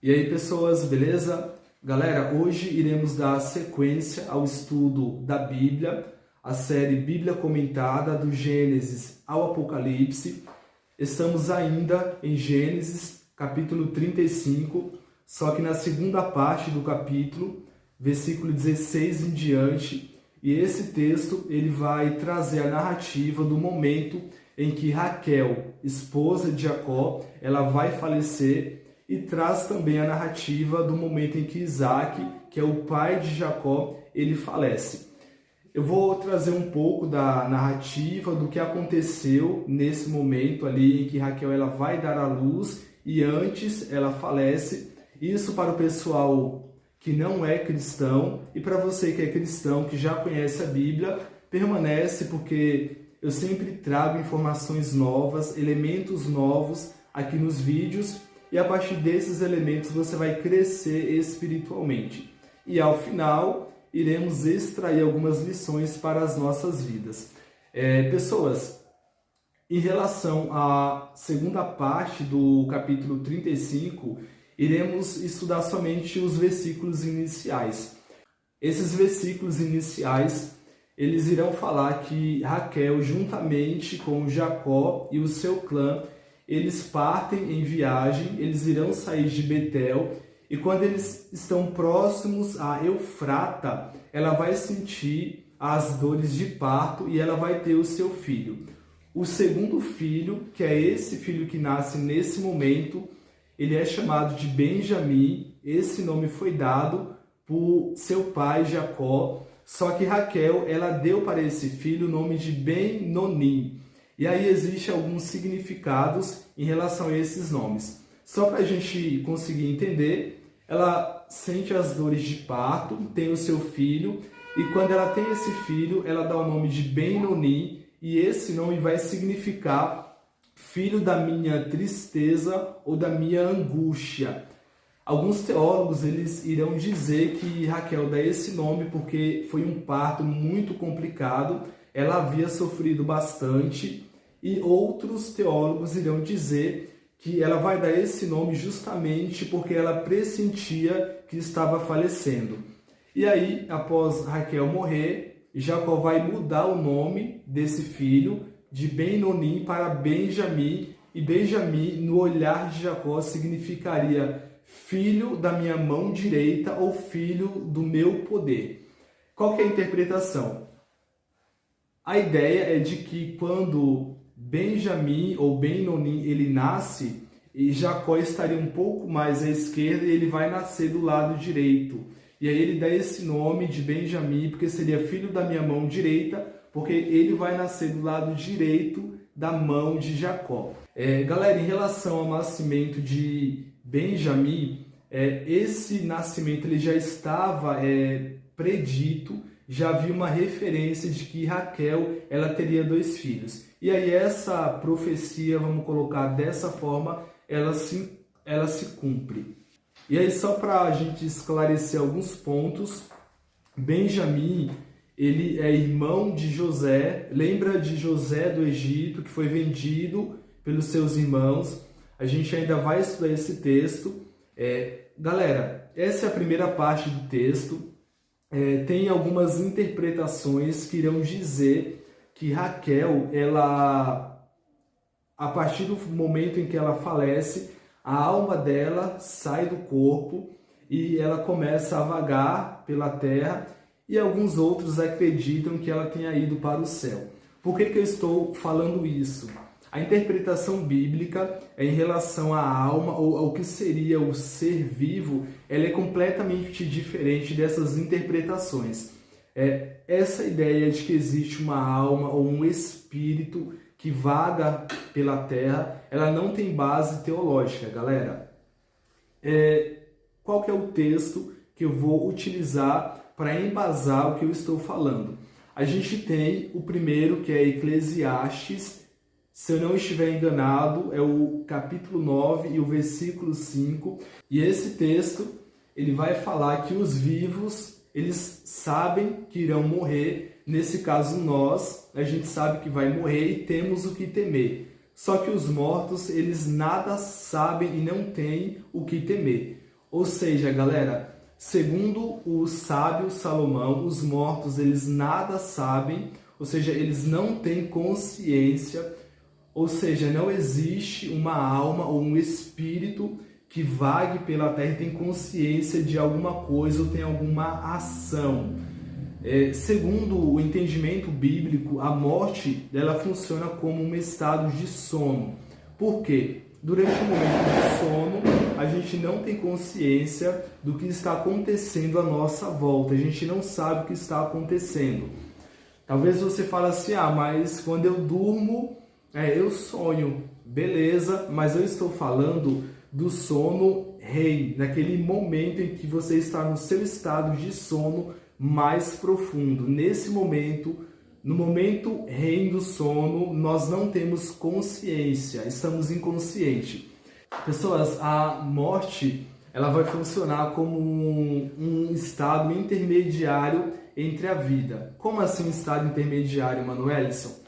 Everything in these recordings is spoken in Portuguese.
E aí, pessoas, beleza? Galera, hoje iremos dar sequência ao estudo da Bíblia, a série Bíblia Comentada, do Gênesis ao Apocalipse. Estamos ainda em Gênesis, capítulo 35, só que na segunda parte do capítulo, versículo 16 em diante, e esse texto ele vai trazer a narrativa do momento em que Raquel, esposa de Jacó, ela vai falecer, e traz também a narrativa do momento em que Isaac, que é o pai de Jacó, ele falece. Eu vou trazer um pouco da narrativa do que aconteceu nesse momento ali em que Raquel ela vai dar à luz e antes ela falece. Isso para o pessoal que não é cristão, e para você que é cristão, que já conhece a Bíblia, permanece, porque eu sempre trago informações novas, elementos novos aqui nos vídeos, e a partir desses elementos você vai crescer espiritualmente. E ao final, iremos extrair algumas lições para as nossas vidas. Pessoas, em relação à segunda parte do capítulo 35, iremos estudar somente os versículos iniciais. Esses versículos iniciais, eles irão falar que Raquel, juntamente com Jacó e o seu clã, eles partem em viagem, eles irão sair de Betel, e quando eles estão próximos a Eufrata, ela vai sentir as dores de parto e ela vai ter o seu filho. O segundo filho, que é esse filho que nasce nesse momento, ele é chamado de Benjamim. Esse nome foi dado por seu pai Jacó, só que Raquel ela deu para esse filho o nome de Ben-Noni. E aí existem alguns significados em relação a esses nomes. Só para a gente conseguir entender, ela sente as dores de parto, tem o seu filho, e quando ela tem esse filho, ela dá o nome de Ben-Noni, e esse nome vai significar filho da minha tristeza ou da minha angústia. Alguns teólogos eles irão dizer que Raquel dá esse nome porque foi um parto muito complicado, ela havia sofrido bastante, e outros teólogos irão dizer que ela vai dar esse nome justamente porque ela pressentia que estava falecendo. E aí, após Raquel morrer, Jacó vai mudar o nome desse filho de Ben-Noni para Benjamim, e Benjamim, no olhar de Jacó, significaria filho da minha mão direita ou filho do meu poder. Qual que é a interpretação? A ideia é de que quando Benjamim ou Ben-Noni ele nasce, e Jacó estaria um pouco mais à esquerda e ele vai nascer do lado direito. E aí ele dá esse nome de Benjamim porque seria filho da minha mão direita, porque ele vai nascer do lado direito da mão de Jacó. Galera, em relação ao nascimento de Benjamim, esse nascimento ele já estava predito. Já havia uma referência de que Raquel ela teria 2 filhos. E aí essa profecia, vamos colocar dessa forma, ela se cumpre. E aí só para a gente esclarecer alguns pontos, Benjamim, ele é irmão de José, lembra de José do Egito, que foi vendido pelos seus irmãos. A gente ainda vai estudar esse texto. Galera, essa é a primeira parte do texto. Tem algumas interpretações que irão dizer que Raquel, ela, a partir do momento em que ela falece, a alma dela sai do corpo e ela começa a vagar pela terra, e alguns outros acreditam que ela tenha ido para o céu. Por que eu estou falando isso? A interpretação bíblica em relação à alma ou ao que seria o ser vivo, ela é completamente diferente dessas interpretações. Essa ideia de que existe uma alma ou um espírito que vaga pela terra, ela não tem base teológica, galera. Qual que é o texto que eu vou utilizar para embasar o que eu estou falando? A gente tem o primeiro, que é Eclesiastes. Se eu não estiver enganado, é o capítulo 9 e o versículo 5. E esse texto, ele vai falar que os vivos, eles sabem que irão morrer. Nesse caso, nós, a gente sabe que vai morrer e temos o que temer. Só que os mortos, eles nada sabem e não têm o que temer. Ou seja, galera, segundo o sábio Salomão, os mortos eles nada sabem, ou seja, eles não têm consciência, ou seja, não existe uma alma ou um espírito que vague pela terra e tem consciência de alguma coisa ou tem alguma ação. Segundo o entendimento bíblico, a morte ela funciona como um estado de sono. Por quê? Durante o momento de sono, a gente não tem consciência do que está acontecendo à nossa volta. A gente não sabe o que está acontecendo. Talvez você fale assim, mas quando eu durmo, eu sonho. Beleza, mas eu estou falando do sono REM, naquele momento em que você está no seu estado de sono mais profundo. Nesse momento, no momento REM do sono, nós não temos consciência, estamos inconscientes. Pessoas, a morte ela vai funcionar como um estado intermediário entre a vida. Como assim um estado intermediário, Manuelson?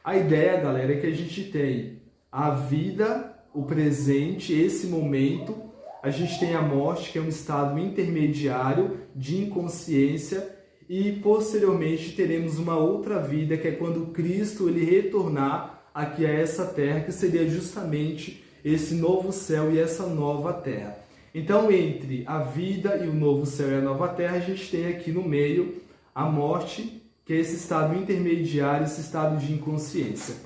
A ideia, galera, é que a gente tem a vida, o presente, esse momento, a gente tem a morte, que é um estado intermediário de inconsciência, e posteriormente teremos uma outra vida, que é quando Cristo ele retornar aqui a essa terra, que seria justamente esse novo céu e essa nova terra. Então, entre a vida e o novo céu e a nova terra, a gente tem aqui no meio a morte, que é esse estado intermediário, esse estado de inconsciência.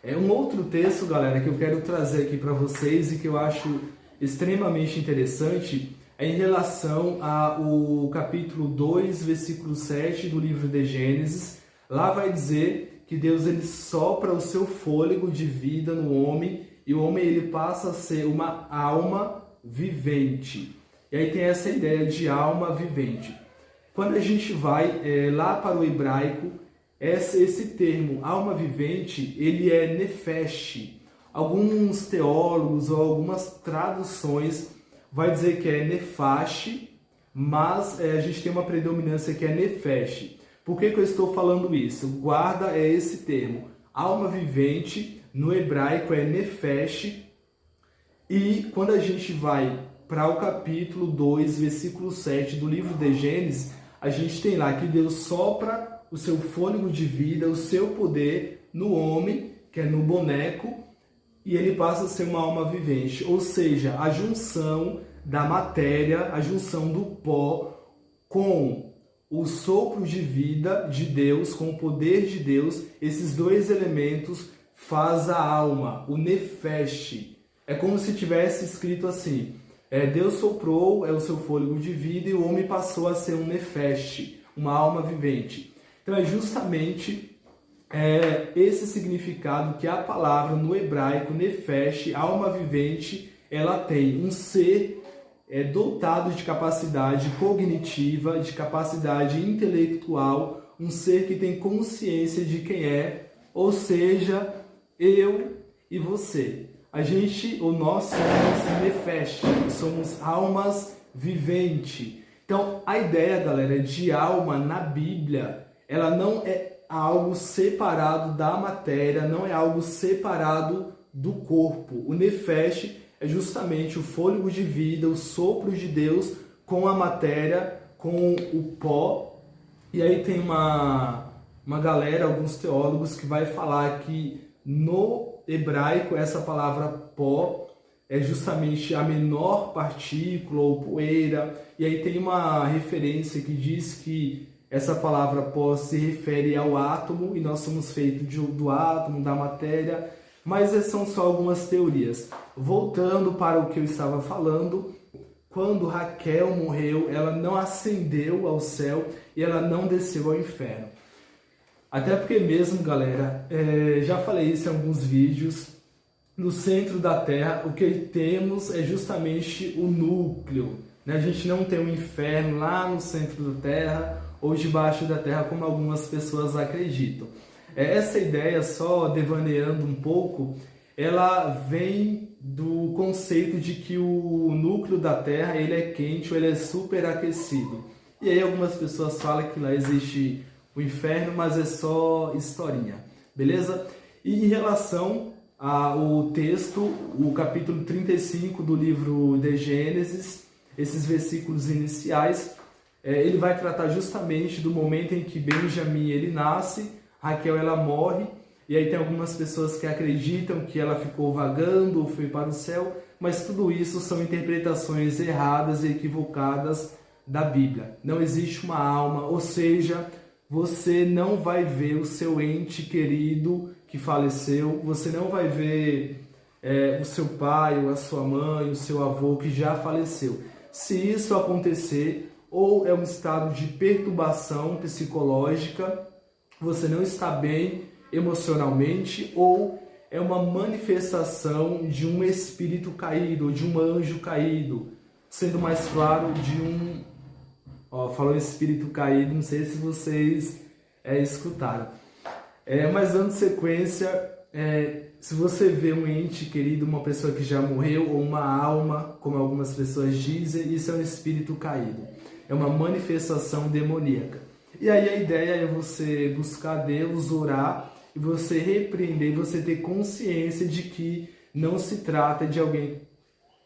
Um outro texto, galera, que eu quero trazer aqui para vocês e que eu acho extremamente interessante é em relação ao capítulo 2, versículo 7 do livro de Gênesis. Lá vai dizer que Deus ele sopra o seu fôlego de vida no homem e o homem ele passa a ser uma alma vivente. E aí tem essa ideia de alma vivente. Quando a gente vai lá para o hebraico, esse termo alma vivente, ele é nefesh. Alguns teólogos ou algumas traduções vai dizer que é nefash, mas a gente tem uma predominância que é nefesh. Por que eu estou falando isso? Guarda esse termo. Alma vivente, no hebraico é nefesh. E quando a gente vai para o capítulo 2, versículo 7 do livro de Gênesis, a gente tem lá que Deus sopra o seu fôlego de vida, o seu poder no homem, que é no boneco, e ele passa a ser uma alma vivente. Ou seja, a junção da matéria, a junção do pó com o sopro de vida de Deus, com o poder de Deus, esses dois elementos faz a alma, o nefesh. É como se tivesse escrito assim, Deus soprou o seu fôlego de vida e o homem passou a ser um nefesh, uma alma vivente. Então é justamente esse significado que a palavra no hebraico, nefesh, alma vivente, ela tem um ser dotado de capacidade cognitiva, de capacidade intelectual, um ser que tem consciência de quem é, ou seja, eu e você. Nós somos nefesh, somos almas viventes. Então, a ideia, galera, de alma na Bíblia, ela não é algo separado da matéria, não é algo separado do corpo. O nefesh é justamente o fôlego de vida, o sopro de Deus com a matéria, com o pó. E aí tem uma galera, alguns teólogos, que vai falar que no hebraico essa palavra pó é justamente a menor partícula ou poeira. E aí tem uma referência que diz que essa palavra pó se refere ao átomo e nós somos feitos do átomo, da matéria, mas são só algumas teorias. Voltando para o que eu estava falando, quando Raquel morreu, ela não ascendeu ao céu e ela não desceu ao inferno. Até porque mesmo, galera, já falei isso em alguns vídeos, no centro da Terra o que temos é justamente o núcleo, né? A gente não tem um inferno lá no centro da Terra ou debaixo da Terra, como algumas pessoas acreditam. Essa ideia, só devaneando um pouco, ela vem do conceito de que o núcleo da Terra ele é quente ou ele é superaquecido. E aí algumas pessoas falam que lá existe o inferno, mas é só historinha, beleza? E em relação ao texto, o capítulo 35 do livro de Gênesis, esses versículos iniciais, ele vai tratar justamente do momento em que Benjamim ele nasce, Raquel ela morre, e aí tem algumas pessoas que acreditam que ela ficou vagando ou foi para o céu, mas tudo isso são interpretações erradas e equivocadas da Bíblia. Não existe uma alma, ou seja, você não vai ver o seu ente querido que faleceu, você não vai ver o seu pai, ou a sua mãe, o seu avô que já faleceu. Se isso acontecer, ou é um estado de perturbação psicológica, você não está bem emocionalmente, ou é uma manifestação de um espírito caído, ou de um anjo caído, sendo mais claro, de um... falou espírito caído, não sei se vocês escutaram. Mas dando sequência, se você vê um ente querido, uma pessoa que já morreu, ou uma alma, como algumas pessoas dizem, isso é um espírito caído. É uma manifestação demoníaca. E aí a ideia é você buscar Deus, orar, e você repreender, você ter consciência de que não se trata de alguém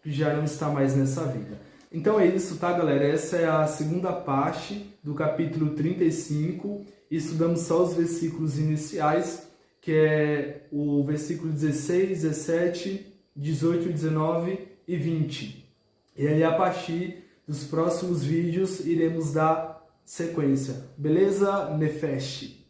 que já não está mais nessa vida. Então é isso, tá, galera? Essa é a segunda parte do capítulo 35. Estudamos só os versículos iniciais, que é o versículo 16, 17, 18, 19 e 20. E aí, a partir dos próximos vídeos, iremos dar sequência. Beleza? Nefesh.